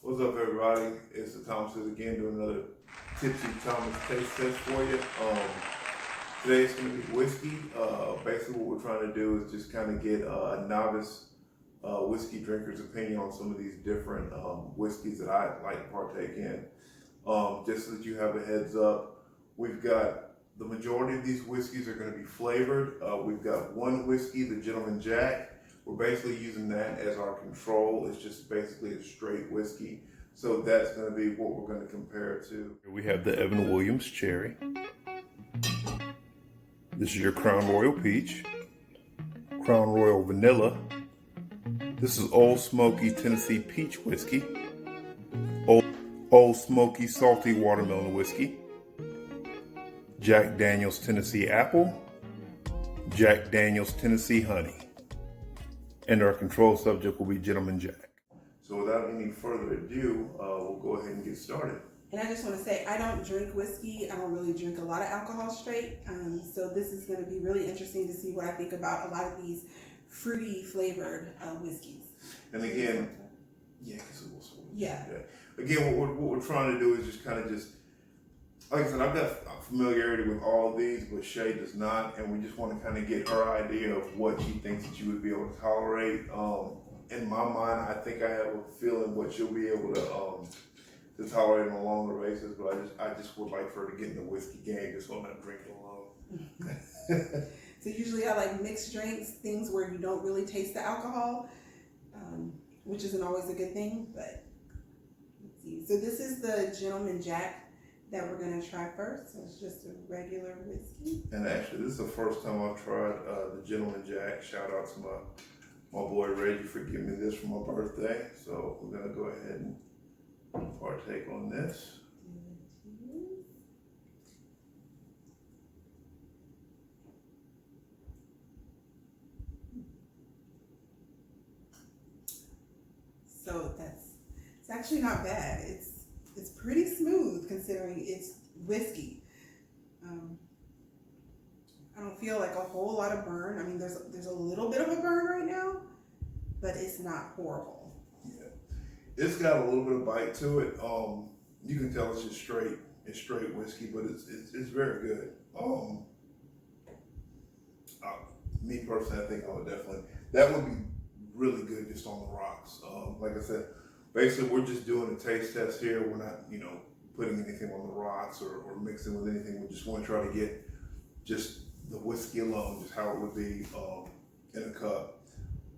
What's up, everybody? It's the Thomases again doing another Tipsy Thomas taste test for you. Today it's going to be whiskey. Basically, what we're trying to do is just kind of get a novice whiskey drinker's opinion on some of these different whiskeys that I like to partake in. Just so that you have a heads up, we've got the majority of these whiskeys are going to be flavored. We've got one whiskey, the Gentleman Jack. We're basically using that as our control. It's just basically a straight whiskey. So that's going to be what we're going to compare it to. We have the Evan Williams Cherry. This is your Crown Royal Peach. Crown Royal Vanilla. This is Old Smoky Tennessee Peach Whiskey. Old Smoky Salty Watermelon Whiskey. Jack Daniel's Tennessee Apple. Jack Daniel's Tennessee Honey. And our control subject will be Gentleman Jack. So without any further ado, we'll go ahead and get started. And I just want to say, I don't drink whiskey. I don't really drink a lot of alcohol straight. So this is going to be really interesting to see what I think about a lot of these fruity flavored whiskeys. And again, Again, what we're trying to do is just kind of like I said, I've got familiarity with all of these, but Shay does not, and we just want to kind of get her idea of what she thinks that you would be able to tolerate. In my mind, I think I have a feeling what she'll be able to tolerate on a longer basis, but I just would like for her to get in the whiskey game just so I'm not drinking alone. So usually I like mixed drinks, things where you don't really taste the alcohol, which isn't always a good thing, but let's see. So this is the Gentleman Jack that we're going to try first. So it's just a regular whiskey. And actually, this is the first time I've tried the Gentleman Jack. Shout out to my boy Reggie for giving me this for my birthday. So we're going to go ahead and partake on this. So it's actually not bad. It's pretty smooth considering it's whiskey. I don't feel like a whole lot of burn. I mean, there's a little bit of a burn right now, but it's not horrible. Yeah, it's got a little bit of bite to it. You can tell it's just straight. It's straight whiskey, but it's very good. Me personally, I think I would definitely. That would be really good just on the rocks. Like I said. Basically, we're just doing a taste test here. We're not, putting anything on the rocks or mixing with anything. We just want to try to get just the whiskey alone, just how it would be in a cup.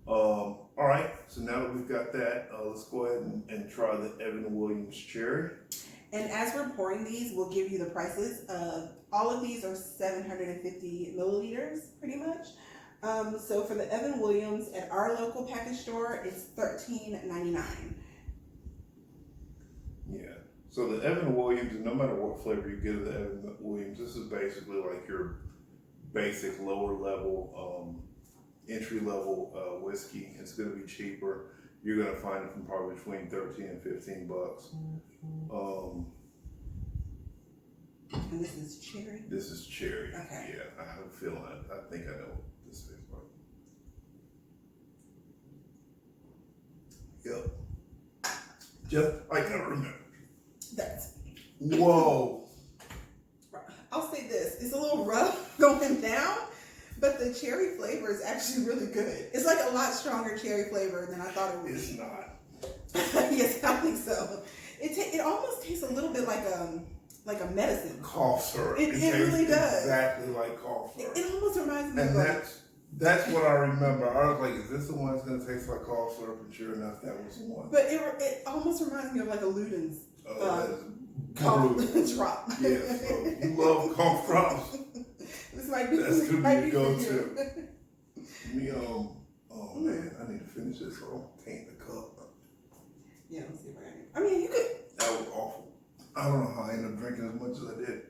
All right, so now that we've got that, let's go ahead and try the Evan Williams Cherry. And as we're pouring these, we'll give you the prices. All of these are 750 milliliters, pretty much. So for the Evan Williams at our local package store, it's $13.99. Yeah. So the Evan Williams, no matter what flavor you get of the Evan Williams, this is basically like your basic lower level, entry level whiskey. It's going to be cheaper. You're going to find it from probably between 13 and 15 bucks. And this is cherry? This is cherry. Okay. Yeah, I have a feeling. I think I know what this is. Yep. Just, I can remember. Whoa. I'll say this. It's a little rough going down, but the cherry flavor is actually really good. It's like a lot stronger cherry flavor than I thought it would be. It's not. Yes, I think so. It almost tastes a little bit like a medicine. Cough syrup. It really does. Exactly like cough syrup. It almost reminds me and of that's what I remember. I was like, is this the one that's going to taste like cough syrup? And sure enough, that was the one. But it almost reminds me of like a Luden's cough drop. Yes, so you love cough drops. This might be that's going to be the go-to. Oh man, I need to finish this or I'll taint the cup. Yeah, let's see if I mean, you could. That was awful. I don't know how I ended up drinking as much as I did.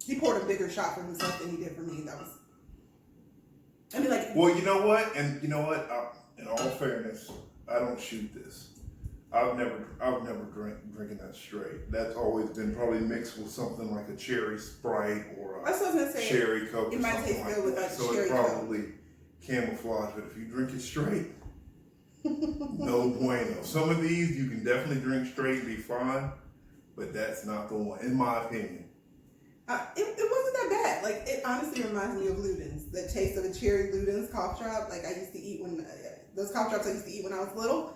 He poured a bigger shot for himself than he did for me. That was. Well, you know what? In all fairness, I don't shoot this. I've never drinking that straight. That's always been probably mixed with something like a cherry Sprite or a cherry Coke. It might taste good with like so cherry it probably camouflage. But if you drink it straight, No bueno. Some of these you can definitely drink straight and be fine, but that's not the one, in my opinion. It wasn't that bad. Like, it honestly reminds me of Luden's. The taste of a cherry Luden's cough drop. Like, I used to eat when, those cough drops I used to eat when I was little.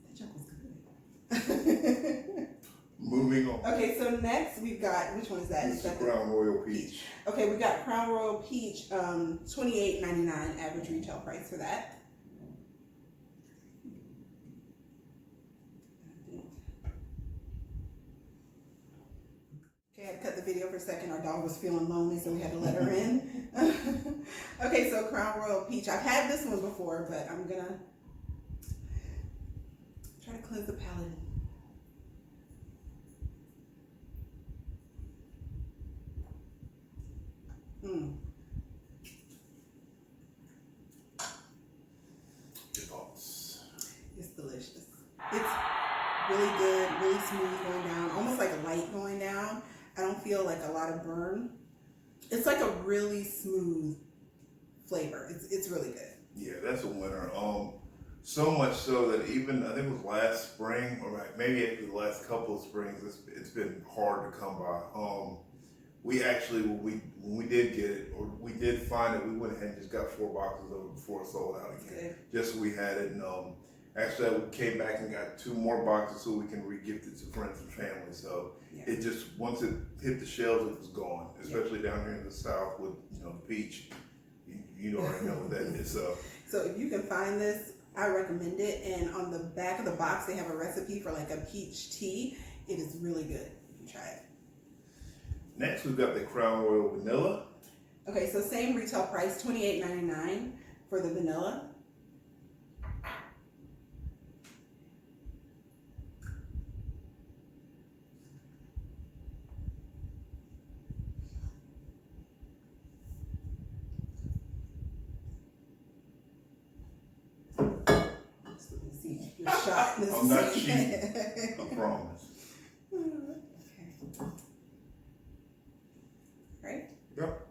That junk was good. Moving on. Okay, so next we've got, which one is that? It's the Crown Royal Peach. Okay, we got Crown Royal Peach, $28.99 average retail price for that. Okay, I had to cut the video for a second. Our dog was feeling lonely, so we had to let her in. Okay, so Crown Royal Peach. I've had this one before, but I'm gonna try to cleanse the palate. Your thoughts? It's delicious. It's really good, really smooth going down, almost like a light going down. I don't feel like a lot of burn. It's like a really smooth flavor. It's really good. Yeah, that's a winner. So much so that even, I think it was last spring, or maybe actually the last couple of springs, it's been hard to come by. We actually, when we did get it, or we did find it, we went ahead and just got 4 boxes of it before it sold out again. Good. Just so we had it, and actually I came back and got 2 more boxes so we can re-gift it to friends and family. So Yeah. it just, once it hit the shelves, it was gone. Especially down here in the South with, peach. You already know what that is. So if you can find this, I recommend it. And on the back of the box, they have a recipe for like a peach tea. It is really good. You can try it. Next, we've got the Crown Royal Vanilla. Okay, so same retail price, $28.99 for the vanilla. Your shot. I'm not cheap. I promise. Okay. Right? Yep.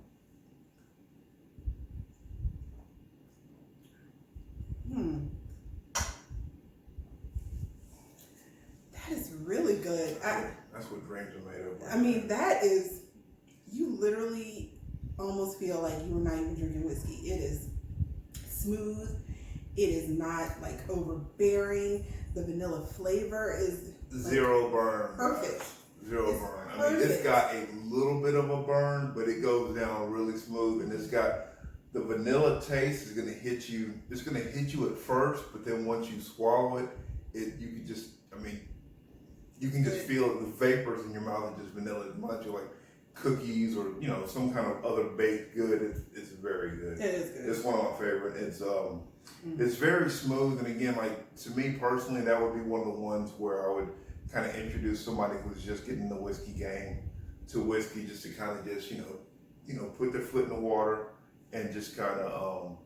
That is really good. That's what drinks are made of. I mean, that is, you literally almost feel like you were not even drinking whiskey. It is smooth. It is not like overbearing. The vanilla flavor is zero burn. Perfect. Zero burn. I mean, it's got a little bit of a burn, but it goes down really smooth, and it's got the vanilla taste is gonna hit you. It's gonna hit you at first, but then once you swallow it, you can just, you can just feel the vapors in your mouth and just vanilla. It reminds you like cookies or some kind of other baked good. It's very good. It is good. It's one of my favorite. It's very smooth, and again, like to me personally, that would be one of the ones where I would kind of introduce somebody who's just getting the whiskey game to whiskey, just to kind of just put their foot in the water and just kind of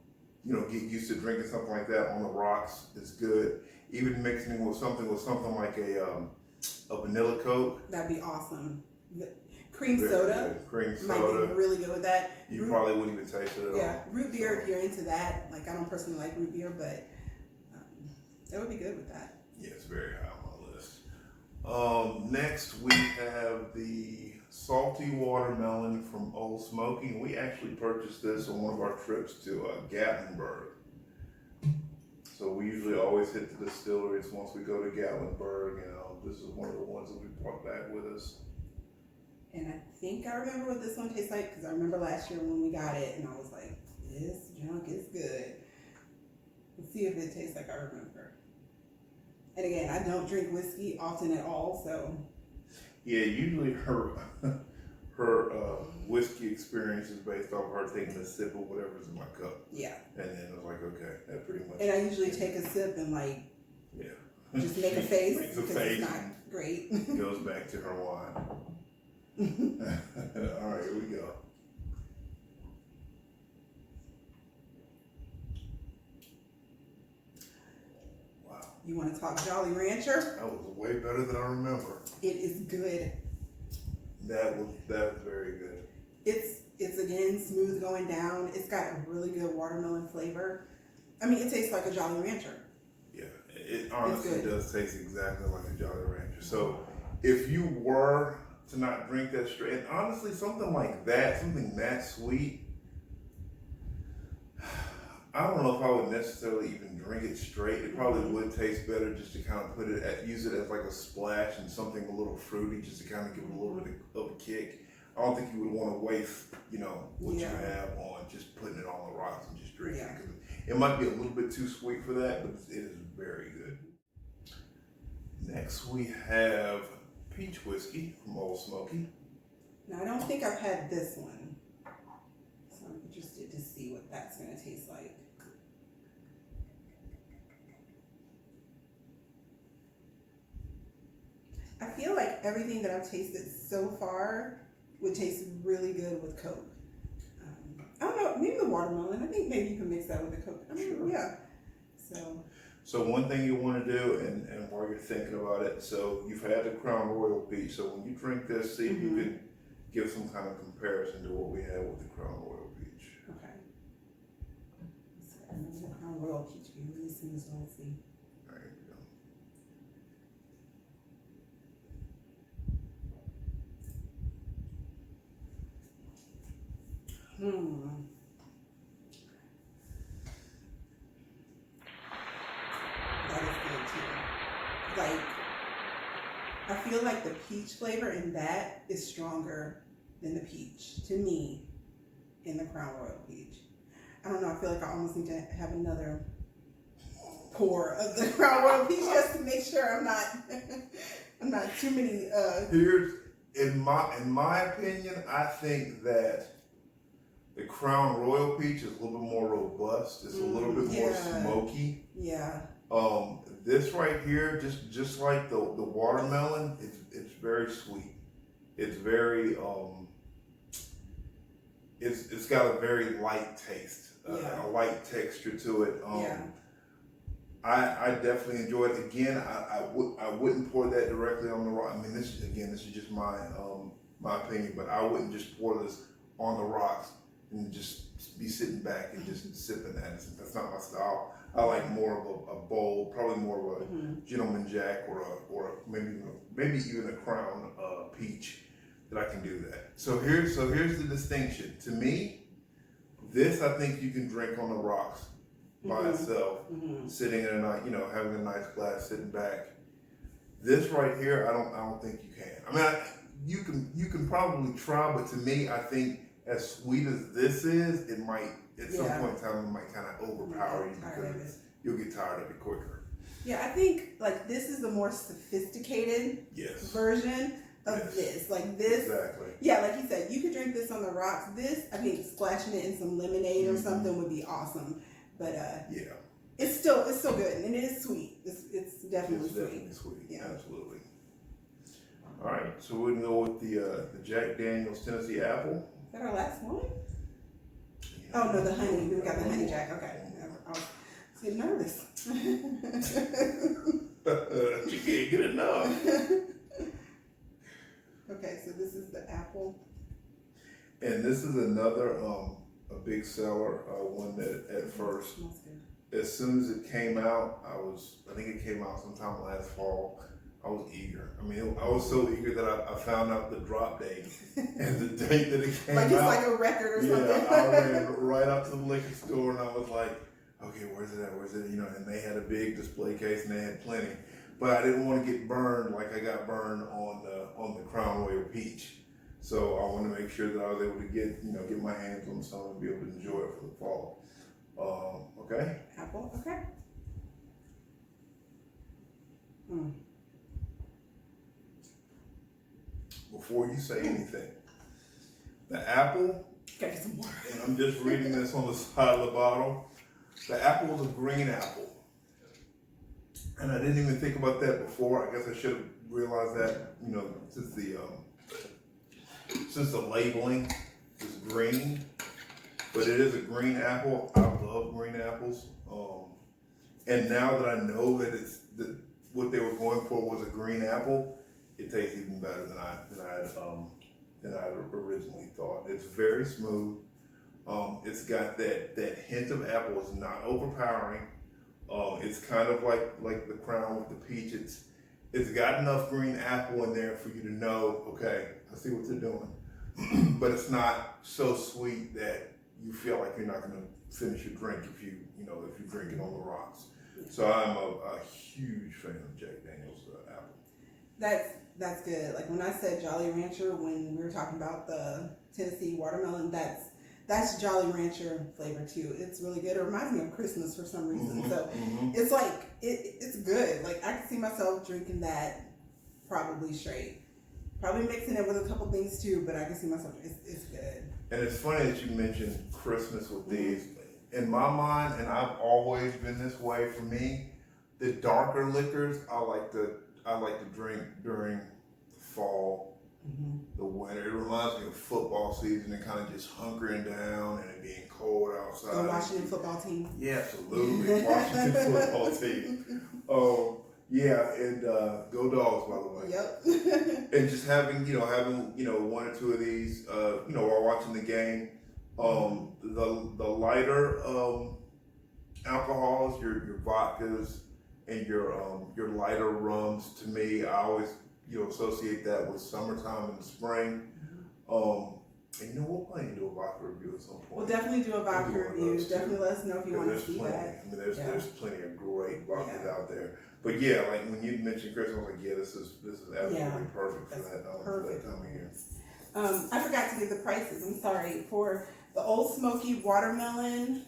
get used to drinking something like that on the rocks. Is good. Even mixing it with something like a vanilla Coke. That'd be awesome. Cream Very soda. good. Cream might soda. be really good with that. You probably wouldn't even taste it at all. Yeah, root beer if you're into that. Like, I don't personally like root beer, but that would be good with that. Yeah, it's very high on my list. Next, we have the salty watermelon from Old Smoky, and we actually purchased this on one of our trips to Gatlinburg. So we usually always hit the distilleries once we go to Gatlinburg. This is one of the ones that we brought back with us. And I think I remember what this one tastes like, because I remember last year when we got it, and I was like, this junk is good. Let's see if it tastes like I remember. And again, I don't drink whiskey often at all, so. Yeah, usually her whiskey experience is based off her taking a sip of whatever's in my cup. Yeah. And then I was like, okay, that pretty much. And I usually take a sip and just make a face, Makes a because face. it's not great. Goes back to her wine. All right, here we go. Wow. You want to talk Jolly Rancher? That was way better than I remember. It is good. That was very good. It's again smooth going down. It's got a really good watermelon flavor. I mean, it tastes like a Jolly Rancher. Yeah, it honestly good. does taste exactly like a Jolly Rancher. So if you were to not drink that straight, and honestly, something like that, something that sweet, I don't know if I would necessarily even drink it straight. It probably would taste better just to kind of use it as like a splash and something a little fruity, just to kind of give it a little bit of a kick. I don't think you would want to waste, what you have on just putting it on the rocks and just drinking it. 'Cause it might be a little bit too sweet for that, but it is very good. Next we have peach whiskey from Old Smoky. Now, I don't think I've had this one, so I'm interested to see what that's going to taste like. I feel like everything that I've tasted so far would taste really good with Coke. I don't know, maybe the watermelon. I think maybe you can mix that with the Coke. I mean, Sure. yeah. So one thing you want to do, and while you're thinking about it, so you've had the Crown Royal Peach. So when you drink this, see if you can give some kind of comparison to what we had with the Crown Royal Peach. Okay. So I remember the Crown Royal Peach being really smooth, so let's see. There you go. That is good too. Like, I feel like the peach flavor in that is stronger than the peach, to me, in the Crown Royal Peach. I don't know, I feel like I almost need to have another pour of the Crown Royal Peach just to make sure I'm not too many Here's in my opinion, I think that the Crown Royal Peach is a little bit more robust. It's a little bit more smoky. Yeah. This right here, just like the watermelon, it's very sweet. It's very it's got a very light taste, a light texture to it. I definitely enjoy it. Again, I wouldn't pour that directly on the rock. I mean, this is just my opinion, but I wouldn't just pour this on the rocks and just be sitting back and just sipping that. That's not my style. I like more of a bowl, probably more of a Gentleman Jack or maybe even a Crown Peach that I can do that. So here's the distinction. To me, this I think you can drink on the rocks by itself, sitting in a night, having a nice glass, sitting back. This right here, I don't think you can. I mean, you can probably try, but to me, I think as sweet as this is, it might at some point in time it might kind of overpower you because you'll get tired of it quicker. Yeah, I think like this is the more sophisticated version of this. Like this, yeah, like you said, you could drink this on the rocks. This, I think, splashing it in some lemonade or something would be awesome. But it's still good, and it is sweet. It's definitely sweet. Yeah, absolutely. All right, so we're gonna go with the Jack Daniel's Tennessee Apple. Is that our last one? Oh no, the honey. We got the honey Jack. Okay, I was getting nervous. You can't get enough. Okay, so this is the apple. And this is another a big seller. One that at first, as soon as it came out, I think it came out sometime last fall. I was eager. I mean, I was so eager that I found out the drop date and the date that it came out. Like it's like a record or something. Yeah, I ran right out to the liquor store and I was like, okay, where's it at? And they had a big display case and they had plenty. But I didn't want to get burned like I got burned on the Crown Royal Peach. So I wanted to make sure that I was able to get my hands on some and be able to enjoy it for the fall. Okay? Apple, okay. Before you say anything, the apple, Gotta get some more. and I'm just reading this on the side of the bottle, the apple is a green apple. And I didn't even think about that before. I guess I should have realized that, since the labeling is green, but it is a green apple. I love green apples. And now that I know that what they were going for was a green apple, it tastes even better than I had originally thought. It's very smooth. It's got that hint of apple. It's not overpowering. It's kind of like the Crown with the peach. It's got enough green apple in there for you to know, okay, I see what they're doing. But it's not so sweet that you feel like you're not going to finish your drink if you drink it on the rocks. So I'm a huge fan of Jack Daniel's apple. That's good. Like when I said Jolly Rancher, when we were talking about the Tennessee watermelon, that's Jolly Rancher flavor too. It's really good. It reminds me of Christmas for some reason. Mm-hmm, So it's like it's good. Like I can see myself drinking that probably straight. Probably mixing it with a couple things too, but I can see myself. It's good. And it's funny that you mentioned Christmas with these. In my mind, and I've always been this way. For me, the darker liquors I like to drink during the fall, the winter. It reminds me of football season and kind of just hunkering down and it being cold outside. The Washington football team. Yeah, absolutely. Washington football team. Oh, yeah, and go Dogs, by the way. Yep. And just having one or two of these, while watching the game. The lighter alcohols, your vodkas and your lighter rums, to me, I always associate that with summertime and spring. And we'll plan to do a vodka review at some point. We'll definitely do a vodka review. Definitely let us know if you want to see plenty. that. I mean, there's plenty of great vodkas out there. But yeah, like when you mentioned Christmas, I was like, yeah, this is absolutely perfect for that time of year. I forgot to give the prices. I'm sorry. For the Old Smoky watermelon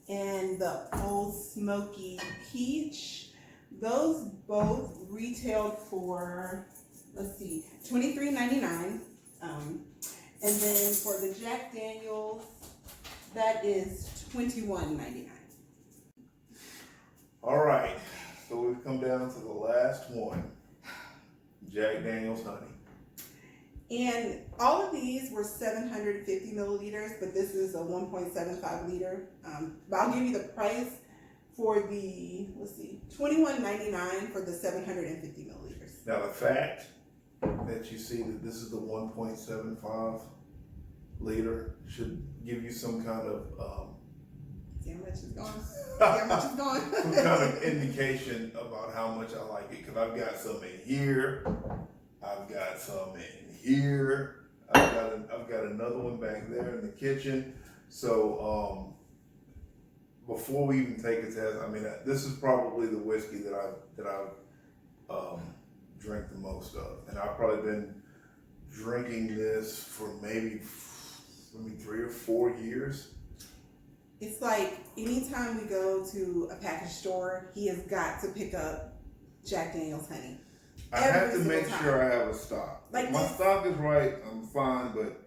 and the Old Smoky peach, those both retailed for $23.99. And then for the Jack Daniel's, that is $21.99. All right, so we've come down to the last one, Jack Daniel's Honey. And all of these were 750 milliliters, but this is a 1.75 liter. But I'll give you the price for the, $21.99 for the 750 milliliters. Now the fact that you see that this is the 1.75 liter should give you some kind of See how much is going? See how much is going? some kind of indication about how much I like it, because I've got some in here, I've got some in here, I've got another one back there in the kitchen. So before we even take a test, I mean, this is probably the whiskey that I've drank the most of, and I've probably been drinking this for maybe 3 or 4 years. It's like anytime we go to a package store, he has got to pick up Jack Daniel's Honey. I have to make sure I have a stock. Like my stock is right, I'm fine, but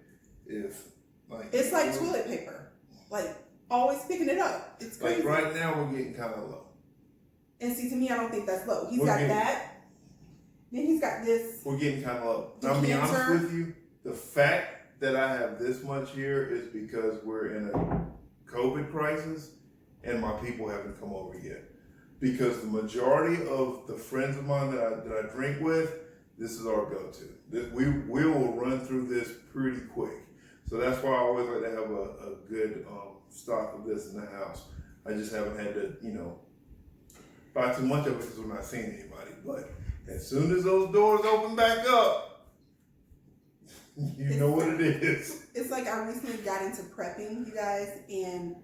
it's like toilet paper, like always picking it up. It's crazy. Like right now we're getting kind of low. And see, to me, I don't think that's low. He's got that. Then he's got this. We're getting kind of low. I'll be honest with you. The fact that I have this much here is because we're in a COVID crisis and my people haven't come over yet. Because the majority of the friends of mine that I drink with, this is our go-to. We will run through this pretty quick. So that's why I always like to have a good stock of this in the house. I just haven't had to, buy too much of it because we're not seeing anybody. But as soon as those doors open back up, you know what it is. It's like I recently got into prepping, you guys, and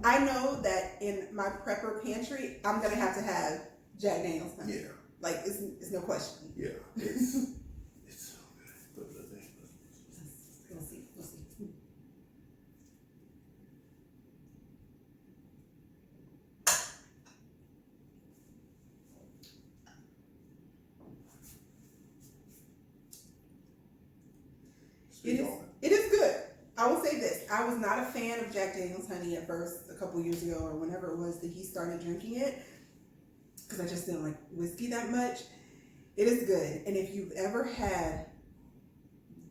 I know that in my prepper pantry, I'm gonna have to have Jack Daniel's Honey. Yeah. Like it's no question. Yeah. It's so good. We'll see. It is good. I will say this. I was not a fan of Jack Daniel's Honey at first, a couple years ago or whenever it was that he started drinking it, because I just didn't like whiskey that much. It is good. And if you've ever had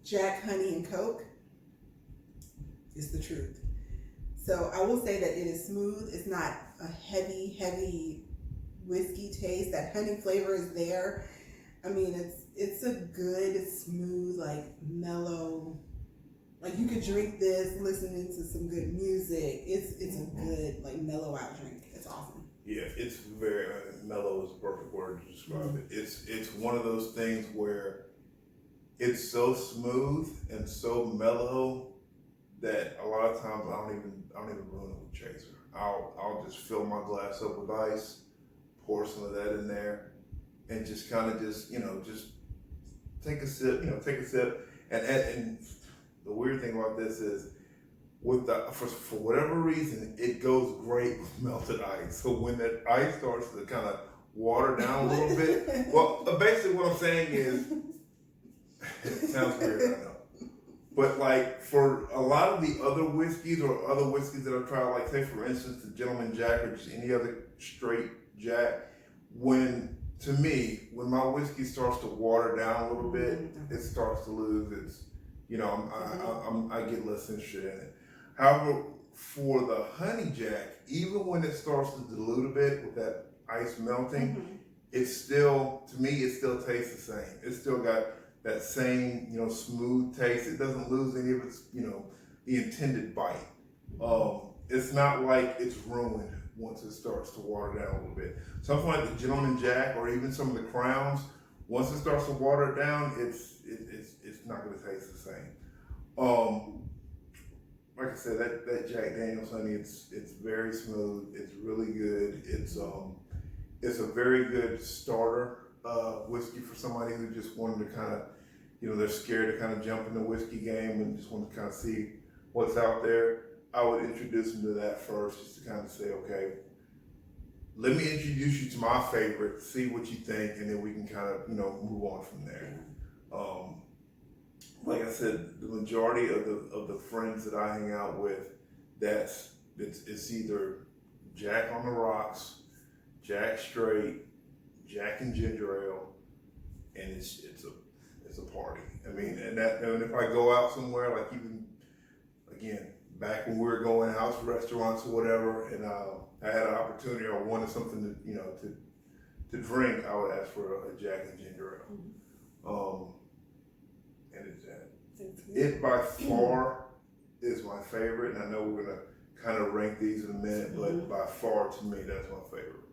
Jack Honey and Coke, it's the truth. So I will say that it is smooth. It's not a heavy whiskey taste. That honey flavor is there. I mean, it's a good, smooth, like mellow, Like you could drink this, listening to some good music. It's a good like mellow out drink. It's awesome. Yeah, it's very mellow is the perfect word to describe it. It's one of those things where it's so smooth and so mellow that a lot of times I don't even ruin it with chaser. I'll just fill my glass up with ice, pour some of that in there, and just kind of just take a sip. And the weird thing about this is, with for whatever reason, it goes great with melted ice. So when that ice starts to kind of water down a little bit, well, basically what I'm saying is, it sounds weird, I know. But like for a lot of the other whiskeys or other whiskeys that I've tried, like say for instance the Gentleman Jack or just any other straight Jack, when my whiskey starts to water down a little bit, it starts to lose its, I get less interested in it. However, for the Honey Jack, even when it starts to dilute a bit with that ice melting, it still tastes the same. It's still got that same, smooth taste. It doesn't lose any of its, the intended bite. It's not like it's ruined once it starts to water down a little bit. Something like the Gentleman Jack or even some of the Crowns, once it starts to water down, it's not going to taste the same. Like I said, that Jack Daniel's Honey, it's very smooth. It's really good. It's a very good starter whiskey for somebody who just wanted to kind of, they're scared to kind of jump in the whiskey game and just want to kind of see what's out there. I would introduce them to that first, just to kind of say, okay, let me introduce you to my favorite, see what you think, and then we can kind of, move on from there. Like I said, the majority of the friends that I hang out with, it's either Jack on the rocks, Jack straight, Jack and ginger ale, and it's a party. I mean, and if I go out somewhere, like even again back when we were going out to restaurants or whatever, and I had an opportunity or wanted something to drink, I would ask for a Jack and ginger ale. And it by far is my favorite, and I know we're gonna kind of rank these in a minute, but by far to me that's my favorite.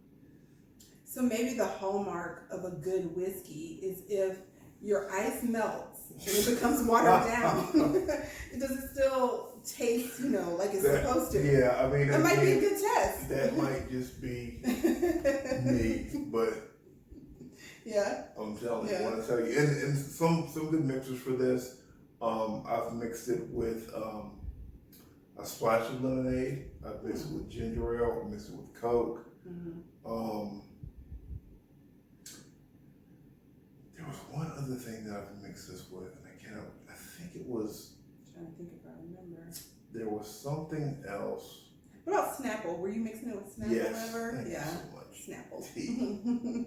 So maybe the hallmark of a good whiskey is if your ice melts and it becomes watered down. Does it still taste, like it's supposed to? Yeah, I mean, that might be a good test. That might just be me, but yeah, I'm telling you, I want to tell you, and some good mixers for this. I've mixed it with a splash of lemonade. I've mixed it with ginger ale. I've mixed it with Coke. There was one other thing that I've mixed this with, and I think it was. I'm trying to think if I remember. There was something else. What about Snapple? Were you mixing it with Snapple ever? Thank you so much. Snapple. Tea.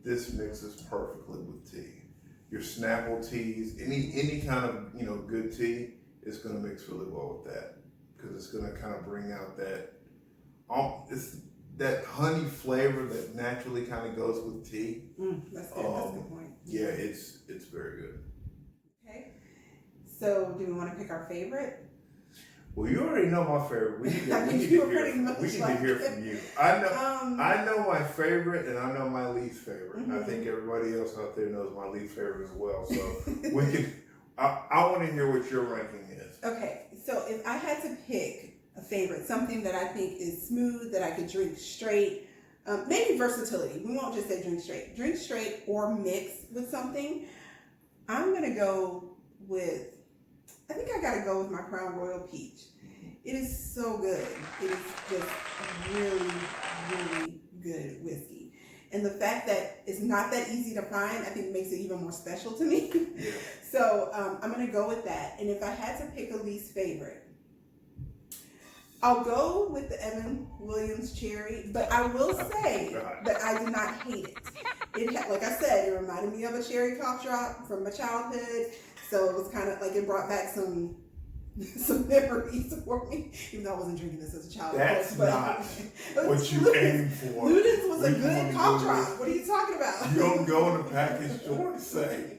This mixes perfectly with tea. Your Snapple teas, any kind of good tea, it's gonna mix really well with that because it's gonna kind of bring out that honey flavor that naturally kind of goes with tea. That's good. That's a good point. Yeah, it's very good. Okay. So, do we want to pick our favorite? Well, you already know my favorite. We need to hear from you. I know my favorite, and I know my least favorite. I think everybody else out there knows my least favorite as well. So we can. I want to hear what your ranking is. Okay, so if I had to pick a favorite, something that I think is smooth, that I could drink straight, maybe versatility. We won't just say drink straight or mix with something. I'm gonna go with. I think I gotta go with my Crown Royal Peach. It is so good. It is just a really, really good whiskey. And the fact that it's not that easy to find, I think makes it even more special to me. Yeah. So I'm gonna go with that. And if I had to pick a least favorite, I'll go with the Evan Williams Cherry, but I will say that I did not hate it. Like I said, it reminded me of a cherry cough drop from my childhood. So it was kind of like it brought back some memories for me, even though I wasn't drinking this as a child. That's not what you aim for. Ludens was a good cough drop. What are you talking about? You don't go in a package store and say,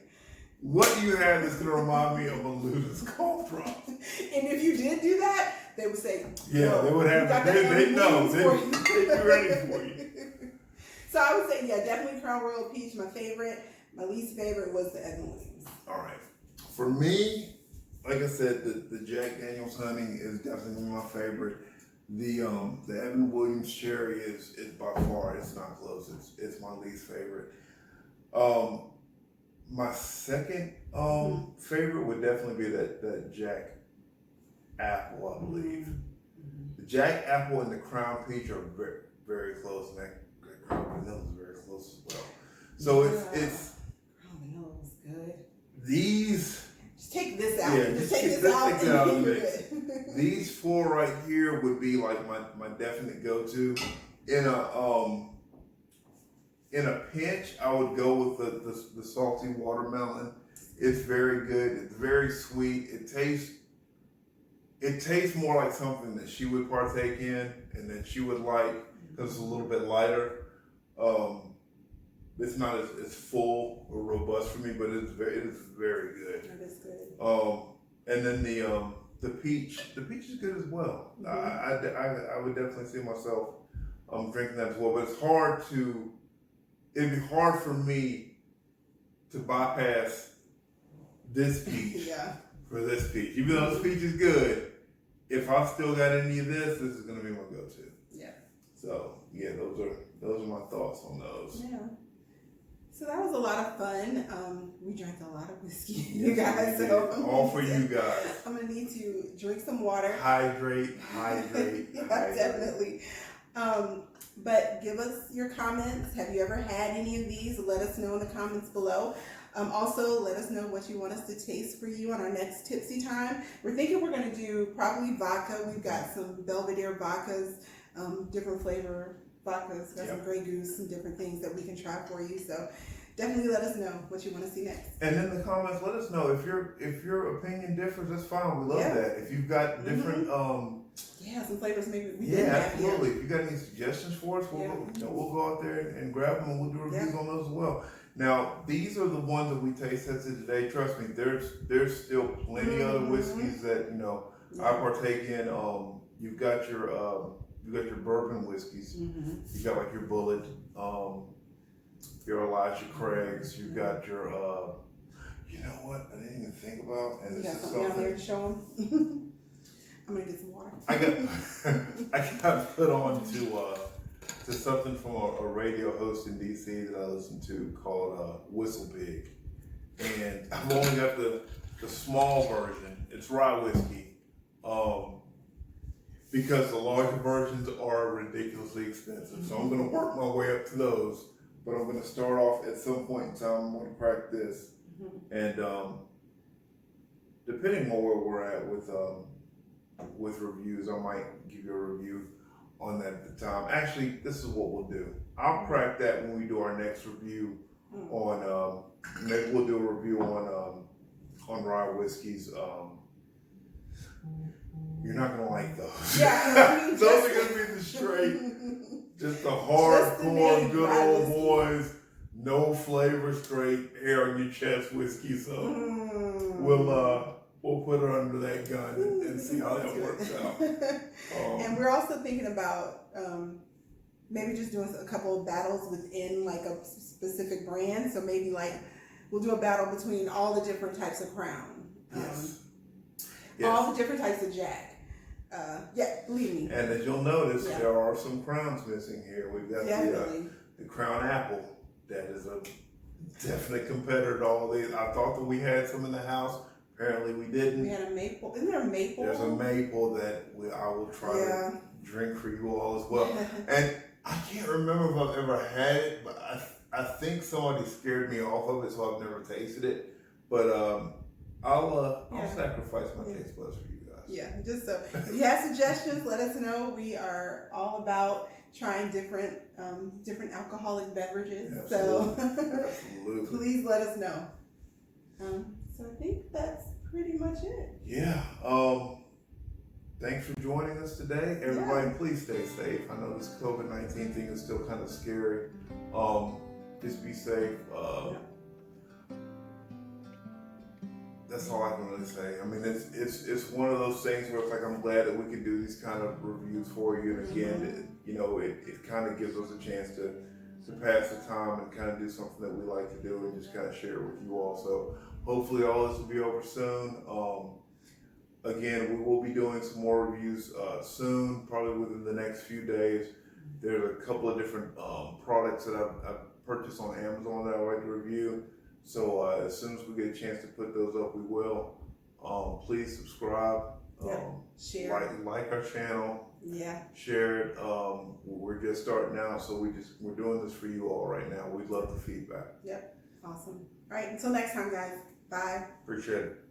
What do you have that's gonna remind me of a Luda's cough drop? And if you did do that, they would say, Yeah, "Well, they would have. we got They that know. for you." They'd be ready for you. So I would say, yeah, definitely Crown Royal Peach, my favorite. My least favorite was the Evan Williams. All right. For me, like I said, the Jack Daniel's Honey is definitely my favorite. The Evan Williams Cherry is by far, it's not close. It's my least favorite. My second favorite would definitely be that Jack Apple, I believe. The Jack Apple and the Crown Peach are very, very close, and that Crown Vanilla is very close as well. So it's Crown Vanilla was good. These. Just take this out. Yeah, just take this out. Take that out of the mix. These four right here would be like my definite go-to. In a pinch, I would go with the salty watermelon. It's very good. It's very sweet. It tastes more like something that she would partake in and that she would like because it's a little bit lighter. It's not as full or robust for me, but it is very good. That is good. And then the peach is good as well. I would definitely see myself drinking that as well. But it'd be hard for me to bypass this peach for this peach. Even though this peach is good, if I've still got any of this is gonna be my go-to. Yeah. So yeah, those are my thoughts on those. Yeah. So that was a lot of fun. We drank a lot of whiskey, you guys. So all for you guys. I'm gonna need to drink some water. Hydrate. Yeah, definitely. But give us your comments. Have you ever had any of these? Let us know in the comments below. Also, let us know what you want us to taste for you on our next Tipsy time. We're thinking we're going to do probably vodka. We've got some Belvedere vodkas, different flavor vodkas, got some Grey Goose, some different things that we can try for you. So definitely let us know what you want to see next. And in the comments, let us know if your opinion differs. That's fine. We love that. If you've got different some flavors maybe we didn't have. Absolutely. If you got any suggestions for us, we'll go out there and grab them and we'll do reviews on those as well. Now, these are the ones that we taste tested today. Trust me, there's still plenty other whiskeys that I partake in. You've got your bourbon whiskeys. You got like your Bullet, your Elijah Craig's. You've got your you know what? I didn't even think about. And this is something down there to show them. I'm gonna get some water. I got put on to something from a radio host in DC that I listen to called Whistle Pig, and I've only got the small version. It's rye whiskey, because the larger versions are ridiculously expensive. So I'm gonna work my way up to those, but I'm gonna start off at some point in time. I'm gonna crack this, and depending on where we're at with reviews, I might give you a review on that at the time. Actually, this is what we'll do. I'll crack that when we do our next review on maybe we'll do a review on rye whiskeys. You're not gonna like those. Yeah, those are gonna be the straight, just the hardcore, good old boys, no flavor, straight hair on your chest whiskey. So we'll put her under that gun and see how that works out. And we're also thinking about maybe just doing a couple of battles within like a specific brand. So maybe like we'll do a battle between all the different types of Crown. All the different types of Jack. Believe me. And as you'll notice, there are some Crowns missing here. We've got the Crown Apple. That is a definite competitor to all these. I thought that we had some in the house. Apparently we didn't. We had a maple. Isn't there a maple? There's a maple that I will try to drink for you all as well. And I can't remember if I've ever had it, but I think somebody scared me off of it, so I've never tasted it. But I'll sacrifice my taste buds for you guys. Yeah, just so if you have suggestions, let us know. We are all about trying different alcoholic beverages. Absolutely. So please let us know. So I think that's pretty much it. Yeah. Thanks for joining us today. Everybody, please stay safe. I know this COVID-19 thing is still kind of scary. Just be safe. That's all I can really say. I mean, it's one of those things where it's like I'm glad that we can do these kind of reviews for you. And again, it kind of gives us a chance to pass the time and kind of do something that we like to do and just kind of share it with you all. So hopefully all this will be over soon. Again, we will be doing some more reviews soon, probably within the next few days. There's a couple of different products that I've purchased on Amazon that I'd like to review. So as soon as we get a chance to put those up, we will. Please subscribe. Share. Like our channel. Yeah. Share it. We're just starting out, so we're doing this for you all right now. We'd love the feedback. Yep. Awesome. All right. Until next time, guys. Bye. Appreciate it.